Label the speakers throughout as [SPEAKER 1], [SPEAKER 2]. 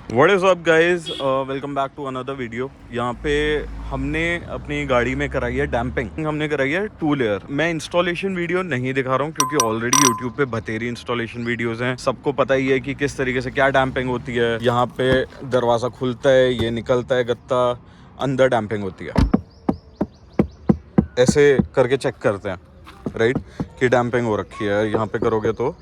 [SPEAKER 1] What is up guys, welcome back to another video. यहाँ पे हमने अपनी गाड़ी में कराई है डैम्पिंग। हमने कराई है 2 लेयर। मैं इंस्टॉलेशन वीडियो नहीं दिखा रहा हूँ क्योंकि ऑलरेडी यूट्यूब पे बतेरी इंस्टॉलेशन वीडियोस हैं। सबको पता ही है कि किस तरीके से क्या डैम्पिंग होती है। यहाँ पे दरवाज़ा खुलता है, ये निकलता है गत्ता, अंदर डैम्पिंग होती है। ऐसे करके चेक करते हैं राइट कि डैम्पिंग हो रखी है। यहाँ पे करोगे तो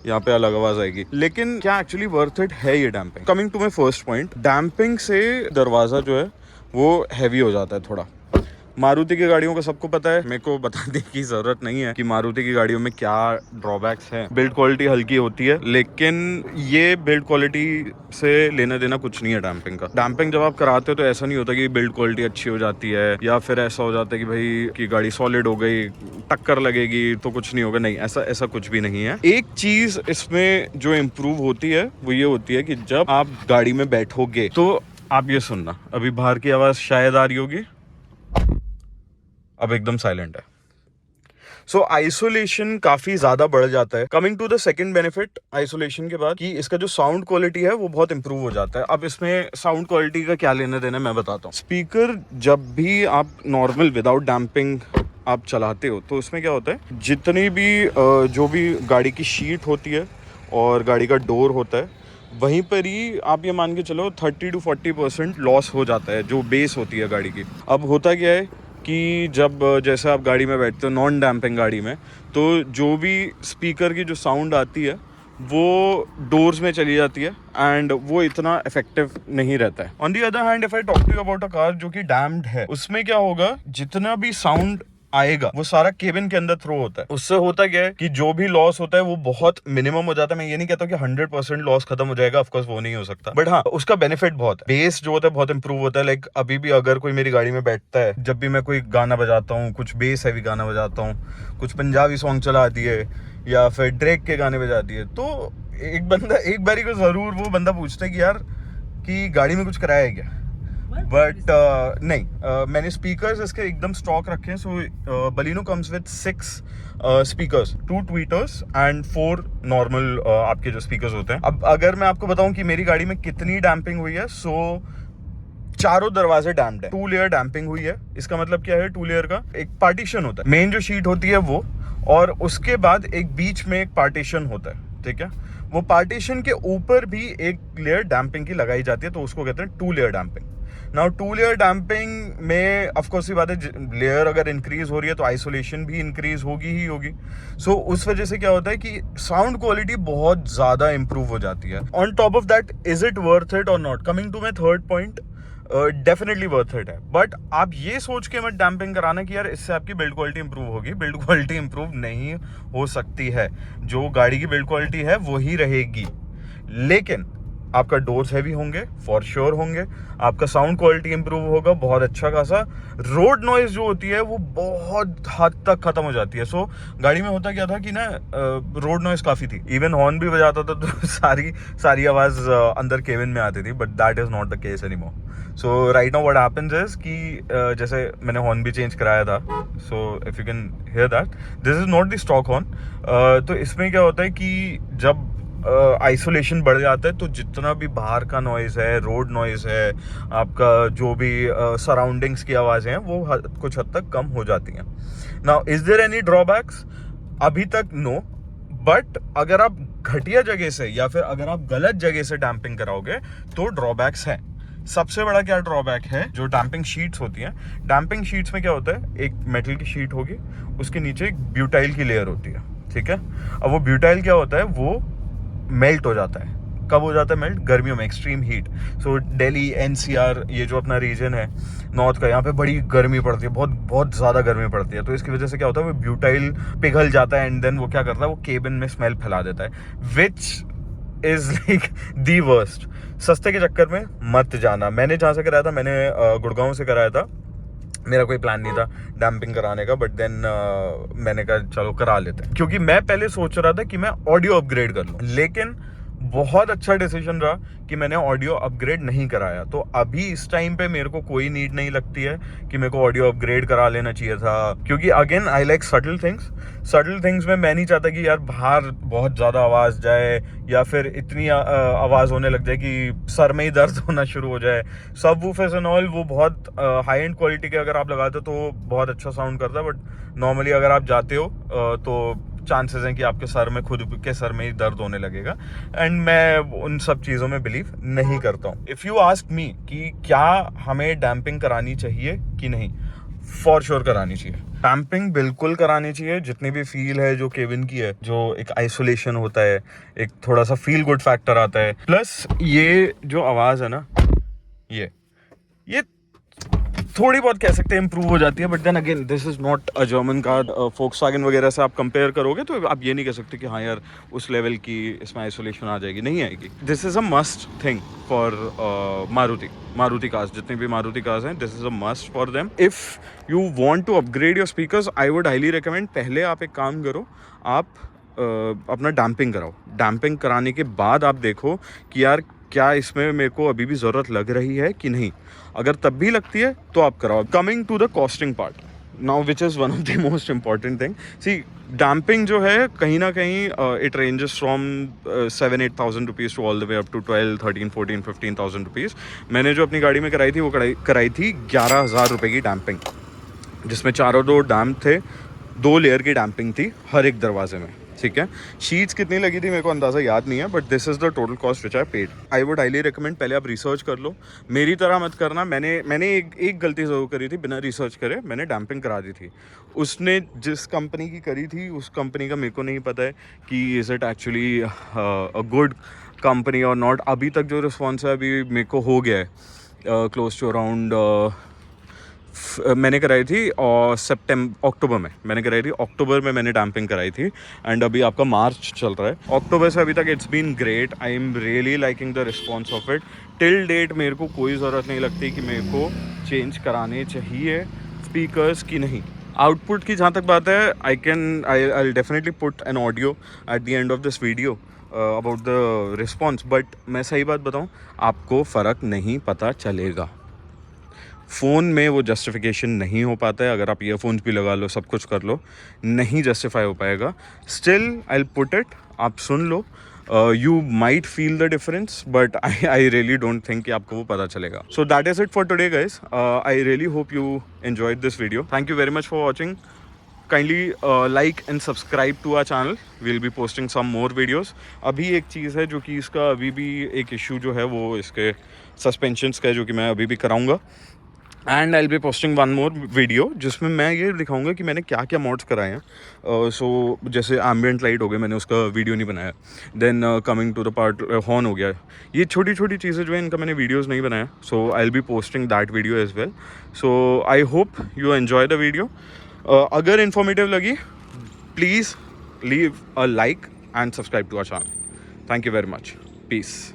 [SPEAKER 1] यहाँ पे अलग आवाज आएगी। लेकिन क्या एक्चुअली वर्थ इट है ये damping? Coming to my first point, damping से दरवाजा जो है वो हैवी हो जाता है थोड़ा। मारुति की गाड़ियों का सबको पता है, मेरे को बताने की जरूरत नहीं है कि मारुति की गाड़ियों में क्या ड्रॉबैक्स हैं। बिल्ड क्वालिटी हल्की होती है, लेकिन ये बिल्ड क्वालिटी से लेना देना कुछ नहीं है डैम्पिंग का। डैम्पिंग जब आप कराते हो तो ऐसा नहीं होता कि बिल्ड क्वालिटी अच्छी हो जाती है या फिर ऐसा हो जाता है कि भाई की गाड़ी सॉलिड हो गई, टक्कर लगेगी तो कुछ नहीं होगा। नहीं, ऐसा कुछ भी नहीं है। एक चीज इसमें जो इम्प्रूव होती है वो ये होती है कि जब आप गाड़ी में बैठोगे तो आप ये सुनना, अभी बाहर की आवाज शायद आ रही होगी, अब एकदम साइलेंट है। सो आइसोलेशन काफी ज्यादा बढ़ जाता है। Coming to the second benefit isolation के बाद, कि इसका जो साउंड क्वालिटी है वो बहुत इंप्रूव हो जाता है। अब इसमें साउंड क्वालिटी का क्या लेना देना मैं बताता हूँ। स्पीकर जब भी आप नॉर्मल विदाउट डैम्पिंग आप चलाते हो तो उसमें क्या होता है, जितनी भी जो भी गाड़ी की शीट होती है और गाड़ी का डोर होता है, वहीं पर ही आप ये मान के चलो 30 to 40% लॉस हो जाता है जो बेस होती है गाड़ी की। अब होता क्या है कि जब जैसे आप गाड़ी में बैठते हो नॉन डैम्पिंग गाड़ी में, तो जो भी स्पीकर की जो साउंड आती है वो डोर्स में चली जाती है एंड वो इतना इफेक्टिव नहीं रहता है। On the other hand, if I talk to you about a car जो कि डैम्प्ड है, उसमें क्या होगा, जितना भी साउंड आएगा वो सारा केबिन के अंदर थ्रो होता है। उससे होता क्या है कि जो भी लॉस होता है वो बहुत मिनिमम हो जाता है। मैं ये नहीं कहता कि 100% लॉस खत्म हो जाएगा, ऑफ कोर्स वो नहीं हो सकता, बट हाँ उसका बेनिफिट बहुत है। बेस जो होता है बहुत इंप्रूव होता है। लाइक अभी भी अगर कोई मेरी गाड़ी में बैठता है, जब भी मैं कोई गाना बजाता हूँ, कुछ बेस हैवी गाना बजाता हूँ, कुछ पंजाबी सॉन्ग चला दिए या फिर ड्रेक के गाने बजा दिए, तो एक बंदा एक बारी को जरूर वो बंदा पूछता है कि यार कि गाड़ी में कुछ कराया है क्या। बट नहीं, मैंने स्पीकर्स इसके एकदम स्टॉक रखे हैं। So Baleno comes with 6 speakers, 2 tweeters and 4 normal आपके जो स्पीकर्स होते हैं। अब अगर मैं आपको बताऊं कि मेरी गाड़ी में कितनी डैम्पिंग हुई है, सो चारों दरवाजे डैम्प्ड है। 2 लेयर डैम्पिंग हुई है। इसका मतलब क्या है, 2 लेयर का एक पार्टीशन होता है, मेन जो शीट होती है वो, और उसके बाद एक बीच में एक पार्टीशन होता है, ठीक है। वो पार्टीशन के ऊपर भी एक लेयर डैम्पिंग की लगाई जाती है, तो उसको कहते हैं 2 layer damping. Now 2 layer damping में ऑफ कोर्स ये बात है, लेयर अगर इंक्रीज हो रही है तो आइसोलेशन भी इंक्रीज होगी ही होगी। सो उस वजह से क्या होता है कि साउंड क्वालिटी बहुत ज्यादा इंप्रूव हो जाती है। On top of that, is it worth it और not? Coming to my third point, definitely worth it है। बट आप ये सोच के मत डैम्पिंग कराना कि यार इससे आपकी बिल्ड क्वालिटी इंप्रूव होगी। बिल्ड क्वालिटी इंप्रूव नहीं हो सकती है। जो गाड़ी की बिल्ड क्वालिटी है वो ही रहेगी, लेकिन आपका डोर्स हैवी होंगे, फॉर श्योर होंगे, आपका साउंड क्वालिटी इंप्रूव होगा बहुत अच्छा खासा। रोड नॉइज जो होती है वो बहुत हद तक खत्म हो जाती है। सो गाड़ी में होता क्या था कि ना, रोड नॉइज काफी थी, इवन हॉर्न भी बजाता था तो सारी आवाज अंदर केबिन में आती थी, but that is not the case anymore. So right now what happens is कि जैसे मैंने हॉर्न भी चेंज कराया था, so if you can hear that, this is not the stock horn. तो इसमें क्या होता है कि जब आइसोलेशन बढ़ जाता है तो जितना भी बाहर का नॉइज है, रोड नॉइज है, आपका जो भी सराउंडिंग्स की आवाज़ें हैं वो कुछ हद तक कम हो जाती हैं। Now is there any drawbacks? अभी तक नो, बट अगर आप घटिया जगह से या फिर अगर आप गलत जगह से डैम्पिंग कराओगे तो ड्रॉबैक्स हैं। सबसे बड़ा क्या ड्रॉबैक है, जो डैम्पिंग शीट्स होती हैं, डैम्पिंग शीट्स में क्या होता है, एक मेटल की शीट होगी, उसके नीचे एक ब्यूटाइल की लेयर होती है, ठीक है। अब वो ब्यूटाइल क्या होता है, वो मेल्ट हो जाता है। कब हो जाता है मेल्ट? गर्मियों में, एक्सट्रीम हीट। सो दिल्ली, एनसीआर, ये जो अपना रीजन है नॉर्थ का, यहाँ पे बड़ी गर्मी पड़ती है, बहुत ज़्यादा गर्मी पड़ती है। तो इसकी वजह से क्या होता है, वो ब्यूटाइल पिघल जाता है एंड देन वो क्या करता है, वो केबिन में स्मेल फैला देता है, which is like the worst. सस्ते के चक्कर में मत जाना। मैंने जहाँ से कराया था, मैंने गुड़गांव से कराया था। मेरा कोई प्लान नहीं था डैम्पिंग कराने का, बट देन मैंने कहा चलो करा लेते हैं, क्योंकि मैं पहले सोच रहा था कि मैं ऑडियो अपग्रेड कर लूँ, लेकिन बहुत अच्छा डिसीजन रहा कि मैंने ऑडियो अपग्रेड नहीं कराया। तो अभी इस टाइम पे मेरे को कोई नीड नहीं लगती है कि मेरे को ऑडियो अपग्रेड करा लेना चाहिए था, क्योंकि again I like subtle things में मैं नहीं चाहता कि यार बाहर बहुत ज़्यादा आवाज़ जाए या फिर इतनी आवाज़ होने लग जाए कि सर में ही दर्द होना शुरू हो जाए। सब वूफर्स एंड ऑल वो बहुत हाई एंड क्वालिटी के अगर आप लगाते हो तो बहुत अच्छा साउंड करता है, बट नॉर्मली अगर आप जाते हो तो चांसेस हैं कि आपके सर में, खुद के सर में ही दर्द होने लगेगा, एंड मैं उन सब चीज़ों में बिलीव नहीं करता हूँ। इफ़ यू आस्क मी कि क्या हमें डैम्पिंग करानी चाहिए कि नहीं, फॉर श्योर करानी चाहिए। डैम्पिंग बिल्कुल करानी चाहिए। जितनी भी फील है जो केविन की है, जो एक आइसोलेशन होता है, एक थोड़ा सा फील गुड फैक्टर आता है, प्लस ये जो आवाज़ है ना, ये थोड़ी बहुत कह सकते हैं इंप्रूव हो जाती है, but then again this is not a German car. Volkswagen वगैरह से आप कंपेयर करोगे तो आप ये नहीं कह सकते कि हाँ यार उस लेवल की इसमें आइसोलेशन आ जाएगी, नहीं आएगी। This is a must thing for Maruti cars. जितने भी मारुति कार्स हैं, this is a must for them. If you want to upgrade your speakers, I would highly recommend, पहले आप एक काम करो, आप अपना डैम्पिंग कराओ। डैम्पिंग कराने के बाद आप देखो कि यार क्या इसमें मेरे को अभी भी ज़रूरत लग रही है कि नहीं। अगर तब भी लगती है तो आप कराओ। Coming to the costing part now, which is one of the most important thing. See, damping जो है कहीं ना कहीं it ranges from 7-8 thousand rupees to all the way up to 12-13-14-15 thousand rupees. मैंने जो अपनी गाड़ी में कराई थी वो कराई थी 11,000 रुपये की डैम्पिंग, जिसमें चारों दो डैम्प थे, 2 लेयर की डैम्पिंग थी हर एक दरवाजे में, ठीक है। शीट्स कितनी लगी थी मेरे को अंदाज़ा याद नहीं है, but this is the total cost which I paid. I would highly recommend, पहले आप रिसर्च कर लो, मेरी तरह मत करना। मैंने एक गलती ज़रूर करी थी, बिना रिसर्च करे मैंने डैम्पिंग करा दी थी। उसने जिस कंपनी की करी थी, उस कंपनी का मेरे को नहीं पता है कि is it actually a good company और नॉट। अभी तक जो रिस्पॉन्स है अभी मेरे को हो गया है क्लोज टू अराउंड, मैंने कराई थी और अक्टूबर में मैंने कराई थी। अक्टूबर में मैंने डैम्पिंग कराई थी एंड अभी आपका मार्च चल रहा है। अक्टूबर से अभी तक it's been great. I am really liking the response of it. Till date मेरे को कोई ज़रूरत नहीं लगती कि मेरे को चेंज कराने चाहिए स्पीकर्स की नहीं। आउटपुट की जहाँ तक बात है, I definitely put an audio at the end of this video about the response, but मैं सही बात बताऊँ, आपको फ़र्क नहीं पता चलेगा। फ़ोन में वो जस्टिफिकेशन नहीं हो पाता है। अगर आप ईयरफोन्स भी लगा लो, सब कुछ कर लो, नहीं जस्टिफाई हो पाएगा। Still I will put it, आप सुन लो, you might feel the difference, but I really don't think कि आपको वो पता चलेगा। So that is it for today guys. I really hope you enjoyed this video. Thank you very much for watching. Kindly like and subscribe to our channel, we'll be posting some more videos. अभी एक चीज़ है जो कि इसका अभी भी एक issue जो है वो इसके सस्पेंशंस का है, जो कि मैं अभी भी कराऊंगा। And I will be posting one more video जिसमें मैं ये दिखाऊंगा कि मैंने क्या क्या मॉड्स कराए हैं। सो जैसे एम्बिएंट लाइट हो गए, मैंने उसका वीडियो नहीं बनाया। Then coming to the part horn हो गया। ये छोटी छोटी चीज़ें जो है इनका मैंने वीडियोज़ नहीं बनाया। So I will be posting that video as well. So I hope you enjoy the video. अगर इन्फॉर्मेटिव लगी, please leave a like and subscribe to our channel. Thank you very much. Piece.